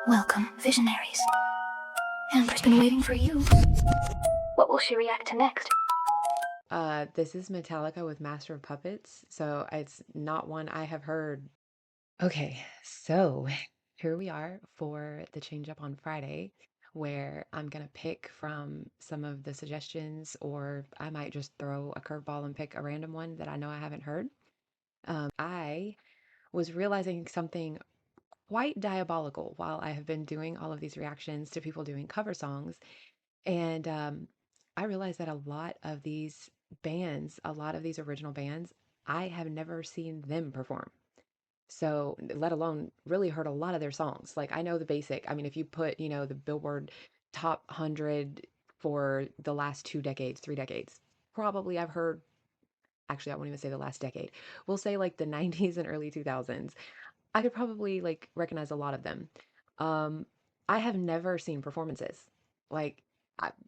Welcome, Visionaries. Amber's been waiting for you. What will she react to next? This is Metallica with Master of Puppets, so it's not one I have heard. Okay, so here we are for the change up on Friday, where I'm gonna pick from some of the suggestions, or I might just throw a curveball and pick a random one that I know I haven't heard. I was realizing something quite diabolical while I have been doing all of these reactions to people doing cover songs. And I realized that a lot of these bands, a lot of these original bands, I have never seen them perform. So, let alone really heard a lot of their songs. Like, I know the basic. I mean, if you put, the Billboard top 100 for the last 2 decades, 3 decades, probably I've heard, actually, I won't even say the last decade. We'll say like the 90s and early 2000s. I could probably like recognize a lot of them. Um, I have never seen performances. Like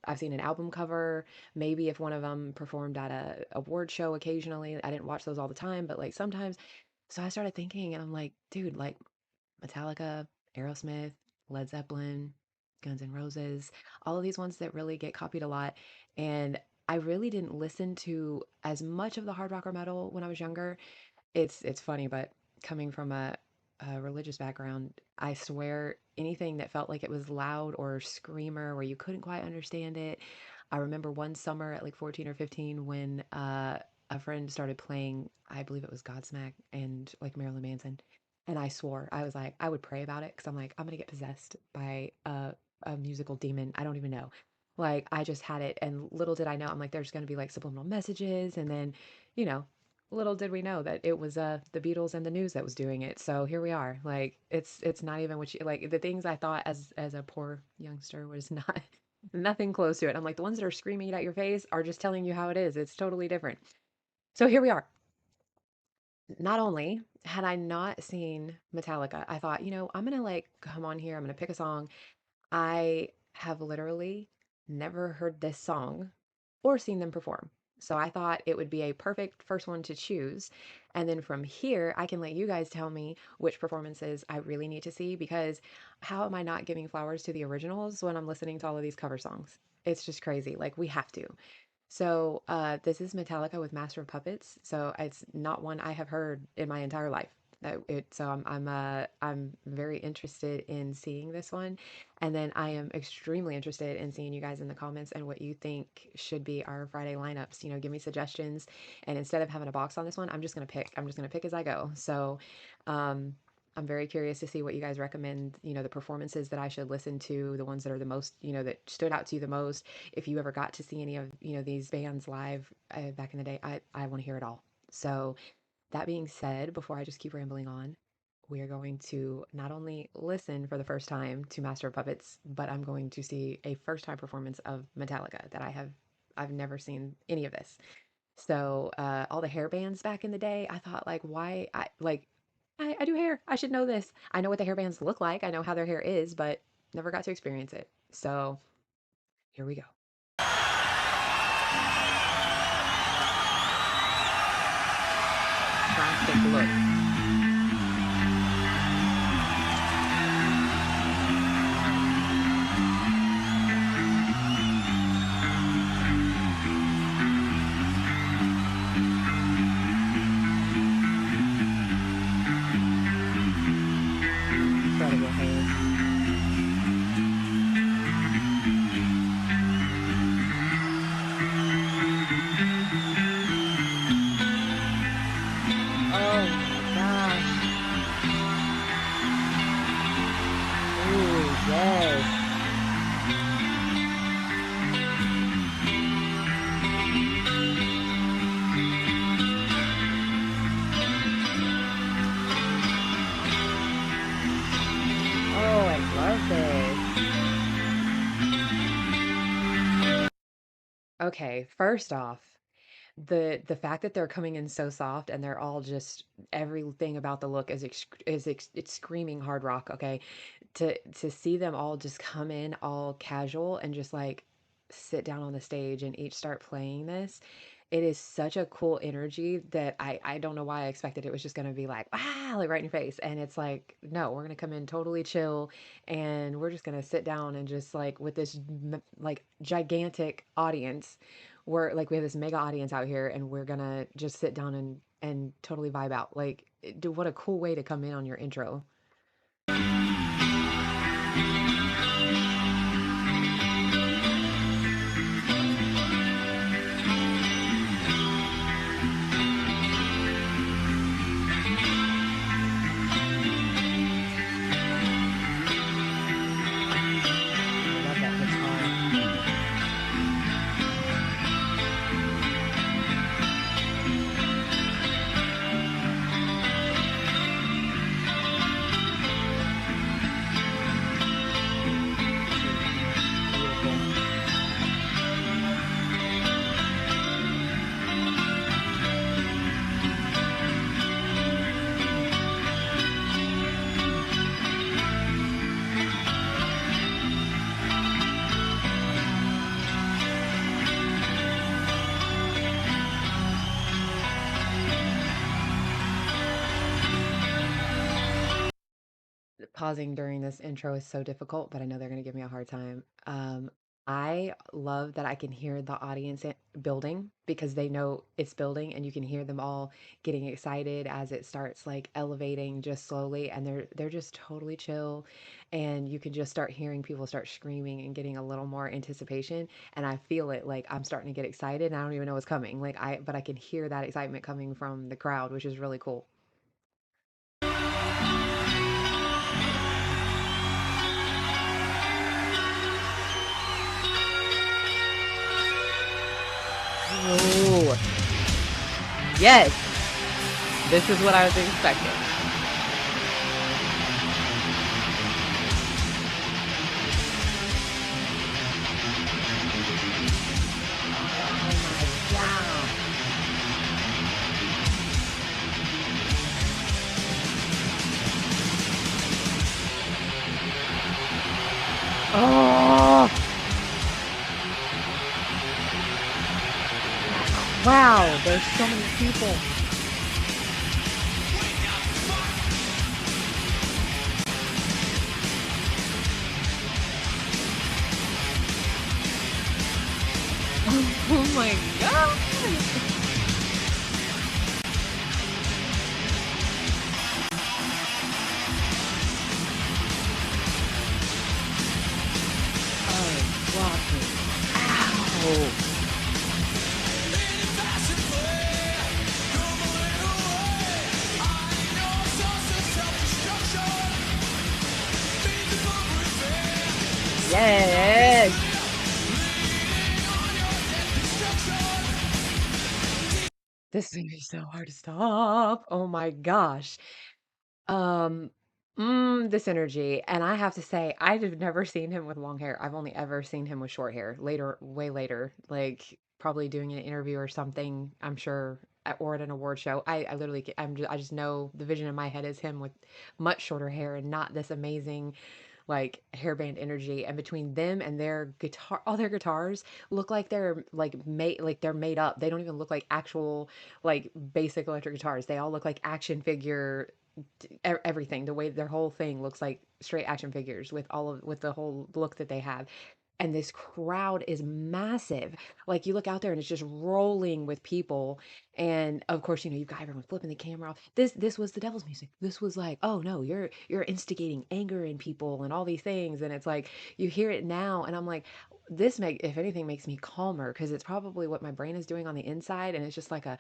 I've seen an album cover, maybe if one of them performed at a award show occasionally. I didn't watch those all the time, but like sometimes. So I started thinking, and I'm like, dude, like Metallica, Aerosmith, Led Zeppelin, Guns N' Roses, all of these ones that really get copied a lot. And I really didn't listen to as much of the hard rock or metal when I was younger. It's funny, but coming from a religious background, I swear anything that felt like it was loud or screamer where you couldn't quite understand it. I remember one summer at like 14 or 15 when a friend started playing, I believe it was Godsmack and like Marilyn Manson. And I swore, I was like, I would pray about it because I'm like, I'm gonna get possessed by a musical demon. I don't even know. Like, I just had it. And little did I know, I'm like, there's gonna be like subliminal messages. And then, you know, little did we know that it was the Beatles and the News that was doing it. So here we are. Like it's not even what you like the things I thought as a poor youngster was not nothing close to it. I'm like the ones that are screaming it at your face are just telling you how it is. It's totally different. So here we are. Not only had I not seen Metallica, I thought, I'm gonna like come on here, I'm gonna pick a song. I have literally never heard this song or seen them perform. So I thought it would be a perfect first one to choose. And then from here, I can let you guys tell me which performances I really need to see because how am I not giving flowers to the originals when I'm listening to all of these cover songs? It's just crazy. Like, we have to. So, this is Metallica with Master of Puppets. So it's not one I have heard in my entire life. I'm very interested in seeing this one, and then I am extremely interested in seeing you guys in the comments and what you think should be our Friday lineups. Give me suggestions, and instead of having a box on this one, I'm just gonna pick. I'm just gonna pick as I go. So, um, I'm very curious to see what you guys recommend. The performances that I should listen to, the ones that are the most, that stood out to you the most. If you ever got to see any of these bands live back in the day, I want to hear it all. So that being said, before I just keep rambling on, we are going to not only listen for the first time to Master of Puppets, but I'm going to see a first time performance of Metallica that I've never seen any of this. So all the hair bands back in the day, I thought like why I do hair. I should know this. I know what the hair bands look like. I know how their hair is, but never got to experience it. So here we go. Classic look. Incredible hair. Oh my gosh. Ooh, yes. Oh, I love this. Okay, first off, the fact that they're coming in so soft and they're all just everything about the look it's screaming hard rock, okay? To see them all just come in all casual and just like sit down on the stage and each start playing this, it is such a cool energy that I don't know why I expected it was just gonna be like, "Ah," like, right in your face, and it's like, "No, we're gonna come in totally chill, and we're just gonna sit down and just, like, with this like, gigantic audience, we have this mega audience out here, and we're gonna just sit down and totally vibe out." Like, what a cool way to come in on your intro. I love that guitar. Beautiful. Pausing during this intro is so difficult, but I know they're going to give me a hard time. I love that I can hear the audience building because they know it's building and you can hear them all getting excited as it starts like elevating just slowly and they're just totally chill and you can just start hearing people start screaming and getting a little more anticipation and I feel it like I'm starting to get excited and I don't even know what's coming. But I can hear that excitement coming from the crowd, which is really cool. Oh, yes. This is what I was expecting. Oh my God. Oh, wow. There's so many people. Oh my God. Oh, walking. Ow. Yes. This is gonna be so hard to stop. Oh my gosh. Um, this energy, and I have to say, I've never seen him with long hair. I've only ever seen him with short hair later, way later, like probably doing an interview or something, I'm sure, or at an award show. I literally, I just know the vision in my head is him with much shorter hair and not this amazing like hairband energy. And between them and their guitar, all their guitars look like they're made up. They don't even look like actual like basic electric guitars. They all look like action figure everything. The way their whole thing looks like straight action figures with the whole look that they have. And this crowd is massive. Like you look out there and it's just rolling with people. And of course, you've got everyone flipping the camera off. This was the devil's music. This was like, oh no, you're instigating anger in people and all these things. And it's like you hear it now, and I'm like, if anything makes me calmer because it's probably what my brain is doing on the inside. And it's just like a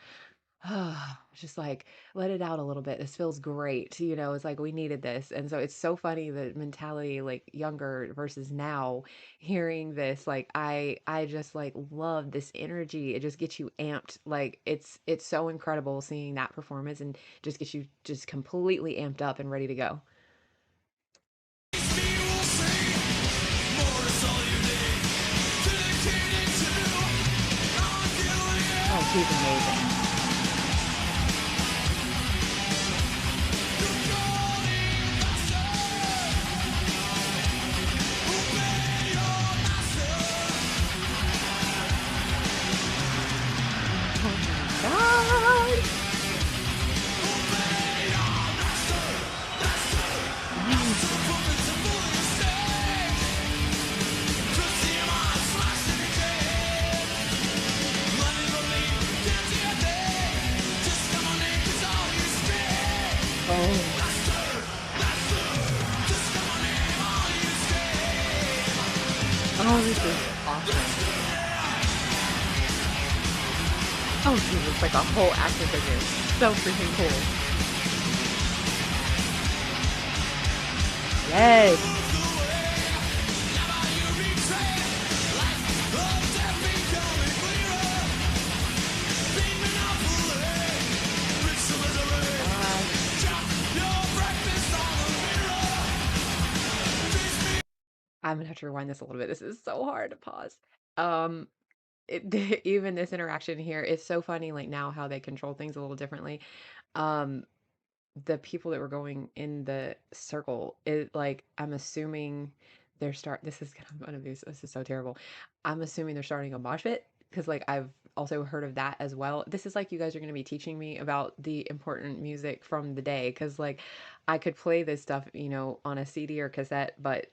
just like let it out a little bit. This feels great. It's like we needed this. And so it's so funny the mentality like younger versus now hearing this like I just like love this energy. It just gets you amped. Like it's so incredible seeing that performance and just gets you just completely amped up and ready to go. Oh, he's amazing. Oh, this is awesome. Oh, dude, it's like a whole action figure. So freaking cool. Yes. Oh my gosh. I'm gonna have to rewind this a little bit. This is so hard to pause. Um, even this interaction here is so funny, like now how they control things a little differently. Um, the people that were going in the circle, it like I'm assuming this is one of these, this is so terrible. I'm assuming they're starting a mosh pit because like I've also heard of that as well. This is like you guys are going to be teaching me about the important music from the day because like I could play this stuff, on a CD or cassette, but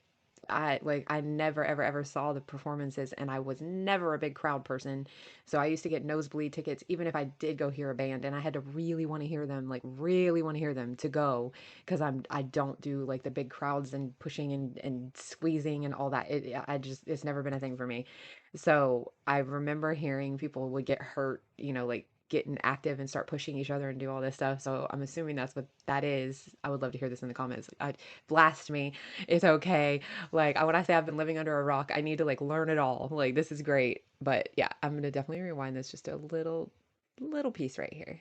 I never ever ever saw the performances and I was never a big crowd person. So I used to get nosebleed tickets even if I did go hear a band and I had to really want to hear them, like really want to hear them to go because I don't do like the big crowds and pushing and squeezing and all that. It's never been a thing for me. So I remember hearing people would get hurt, like getting active and start pushing each other and do all this stuff. So I'm assuming that's what that is. I would love to hear this in the comments. Blast me. It's okay. Like when I say I've been living under a rock, I need to like learn it all. Like this is great. But yeah, I'm gonna definitely rewind this just a little piece right here.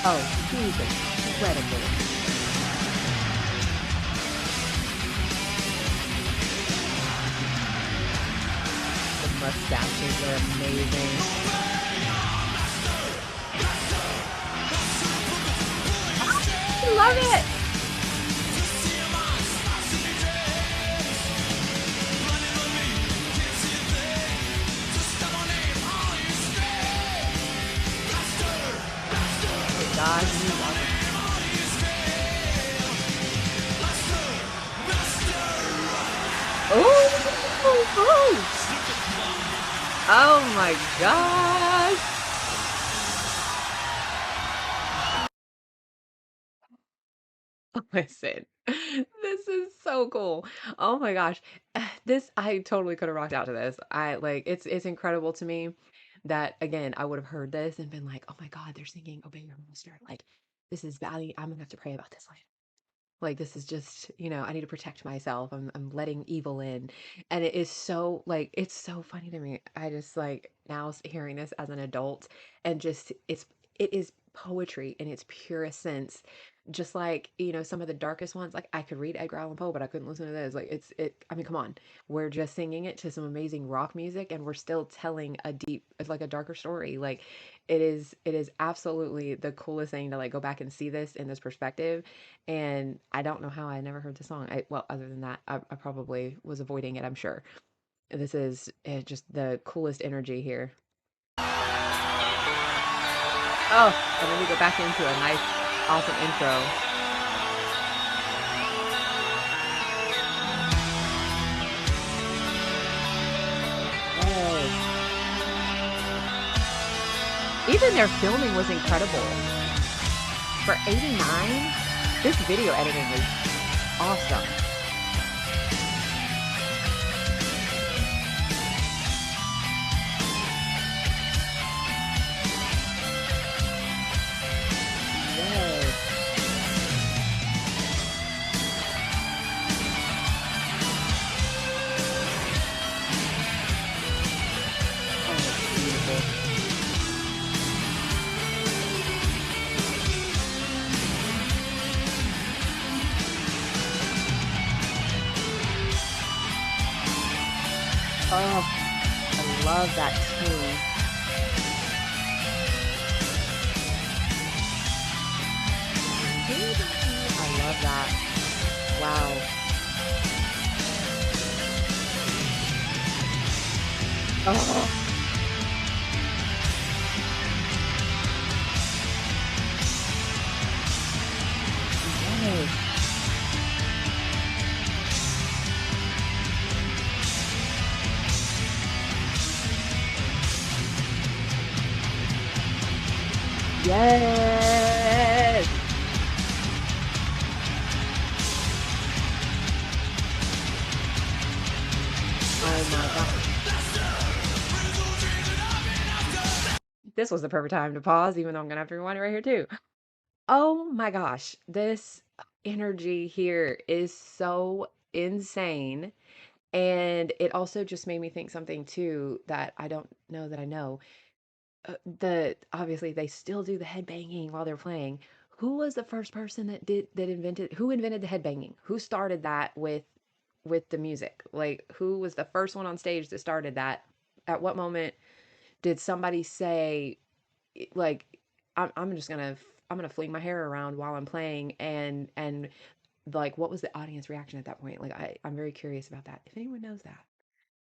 Oh, he's incredible. The mustaches are amazing. I love it. Gosh, he's awesome. Oh, oh my gosh. Listen, this is so cool. Oh my gosh. This I totally could have rocked out to this. I like it's incredible to me that again, I would have heard this and been like, "Oh my God, they're singing Obey Your Master." Like this is value. I'm gonna have to pray about this later. Like this is just, I need to protect myself. I'm letting evil in. And it is so like it's so funny to me. I just like now hearing this as an adult and just it is poetry in its purest sense. Just like, some of the darkest ones, like I could read Edgar Allan Poe, but I couldn't listen to this. Like I mean, come on. We're just singing it to some amazing rock music and we're still telling it's like a darker story. Like it is absolutely the coolest thing to like go back and see this in this perspective and I don't know how I never heard the song. Well, other than that, I probably was avoiding it, I'm sure. This is just the coolest energy here. Oh, and then we go back into a nice, awesome intro. Yes. Even their filming was incredible. For 89, this video editing is awesome. Yes. Oh, it's beautiful. Oh, I love that tune. I love that. Wow. Oh, Yes. Oh my God. This was the perfect time to pause, even though I'm gonna have to rewind it right here too. Oh my gosh, this energy here is so insane. And it also just made me think something too that I don't know that I know. Obviously they still do the head banging while they're playing. Who was the first person that invented who invented the head banging? Who started that with the music? Like who was the first one on stage that started that? At what moment did somebody say like I'm just gonna I'm gonna fling my hair around while I'm playing and like what was the audience reaction at that point? Like I'm very curious about that. If anyone knows that.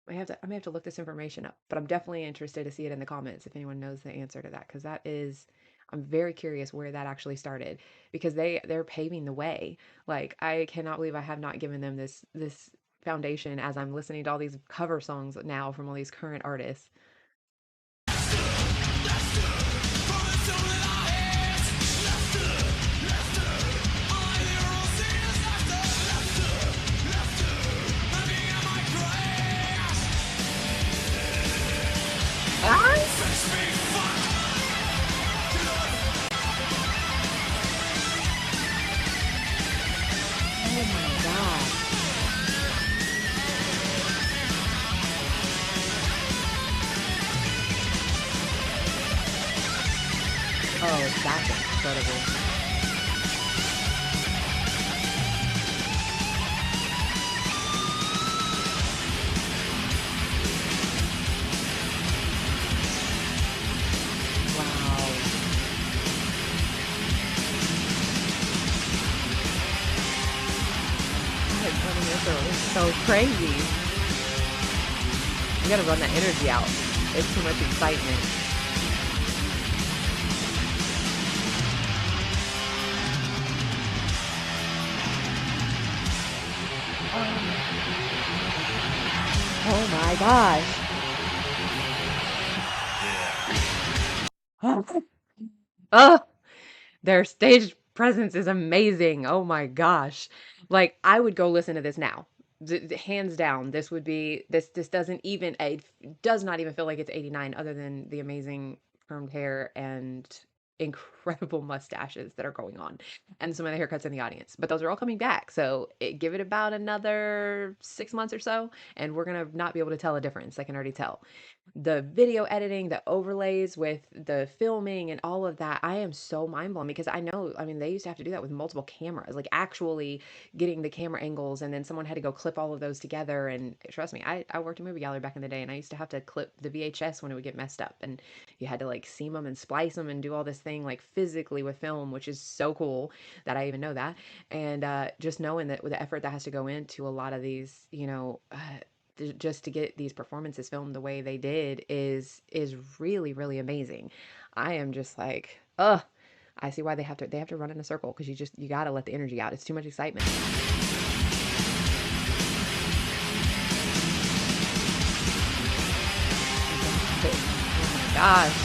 I may have to look this information up, but I'm definitely interested to see it in the comments if anyone knows the answer to that because that is I'm very curious where that actually started because they're paving the way. Like I cannot believe I have not given them this foundation as I'm listening to all these cover songs now from all these current artists. Ah! Oh my god. Oh, that's incredible. Wow. That running this is so crazy. You gotta run that energy out. It's too much excitement. Oh my gosh. Oh, their stage presence is amazing. Oh my gosh. Like I would go listen to this now. Hands down, this would be this doesn't even it does not even feel like it's 89 other than the amazing permed hair and incredible mustaches that are going on and some of the haircuts in the audience. But those are all coming back. So give it about another 6 months or so and we're going to not be able to tell a difference. I can already tell the video editing, the overlays with the filming and all of that, I am so mind blown because I know, I mean, they used to have to do that with multiple cameras, like actually getting the camera angles, and then someone had to go clip all of those together. And trust me, I worked a movie gallery back in the day, and I used to have to clip the VHS when it would get messed up, and you had to like seam them and splice them and do all this thing like physically with film, which is so cool that I even know that. And just knowing that with the effort that has to go into a lot of these, just to get these performances filmed the way they did is really really amazing. I am just like, I see why they have to run in a circle because you got to let the energy out. It's too much excitement. Oh my gosh.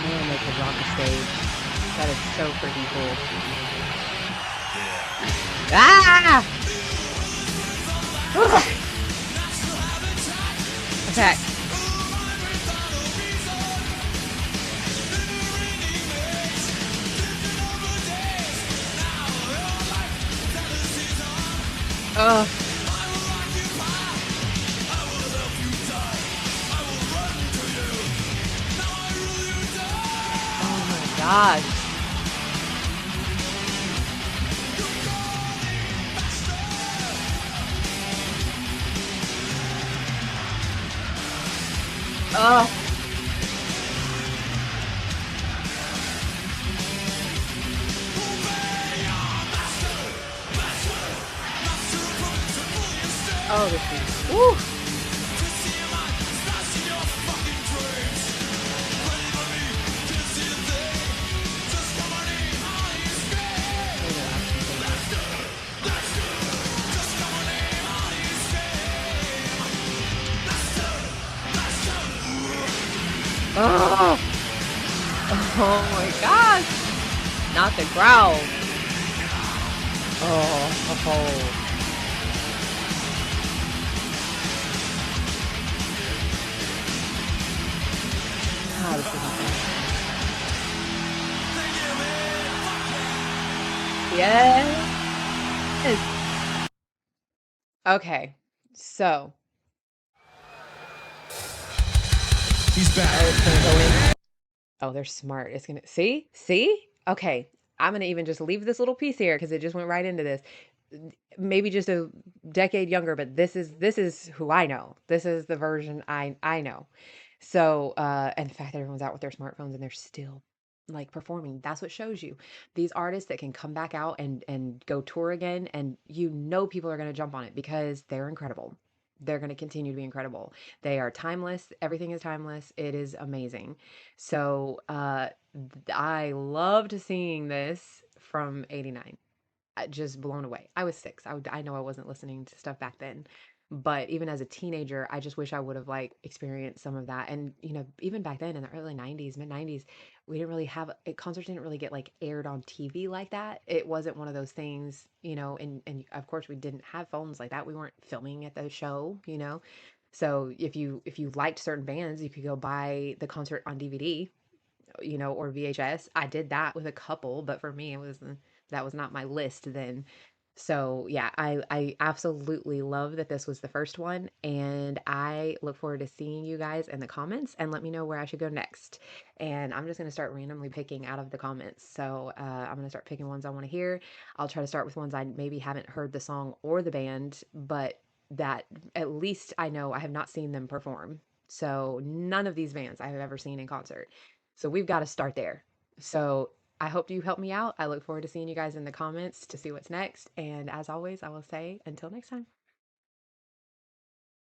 Man, they could rock a stage. That is so freaking cool. Ah! Attack. Oh. Oh my gosh. Oh. Oh, this is. Woo. Oh, oh my gosh. Not the growl. Oh. Ah, this is insane. Yes. Okay. So, He's back. oh, it's gonna go in. Oh, they're smart. It's gonna see? See? Okay. I'm gonna even just leave this little piece here because it just went right into this. Maybe just a decade younger, but this is who I know. This is the version I know. So, and the fact that everyone's out with their smartphones and they're still like performing, that's what shows you. These artists that can come back out and go tour again, and you know people are gonna jump on it because they're incredible. They're going to continue to be incredible. They are timeless. Everything is timeless. It is amazing. So, I loved seeing this from '89. Just blown away. I was 6. I know I wasn't listening to stuff back then, but even as a teenager, I just wish I would have like experienced some of that. And even back then in the early '90s, mid '90s, we didn't really have concerts didn't really get like aired on TV like that. It wasn't one of those things, and of course we didn't have phones like that. We weren't filming at the show. So if you liked certain bands, you could go buy the concert on DVD, or VHS. I did that with a couple, but for me, that was not my list then. So yeah, I absolutely love that this was the first one, and I look forward to seeing you guys in the comments and let me know where I should go next. And I'm just gonna start randomly picking out of the comments. So I'm gonna start picking ones I want to hear. I'll try to start with ones I maybe haven't heard the song or the band, but that at least I know I have not seen them perform. So none of these bands I have ever seen in concert. So we've got to start there. So I hope you help me out. I look forward to seeing you guys in the comments to see what's next. And as always, I will say until next time.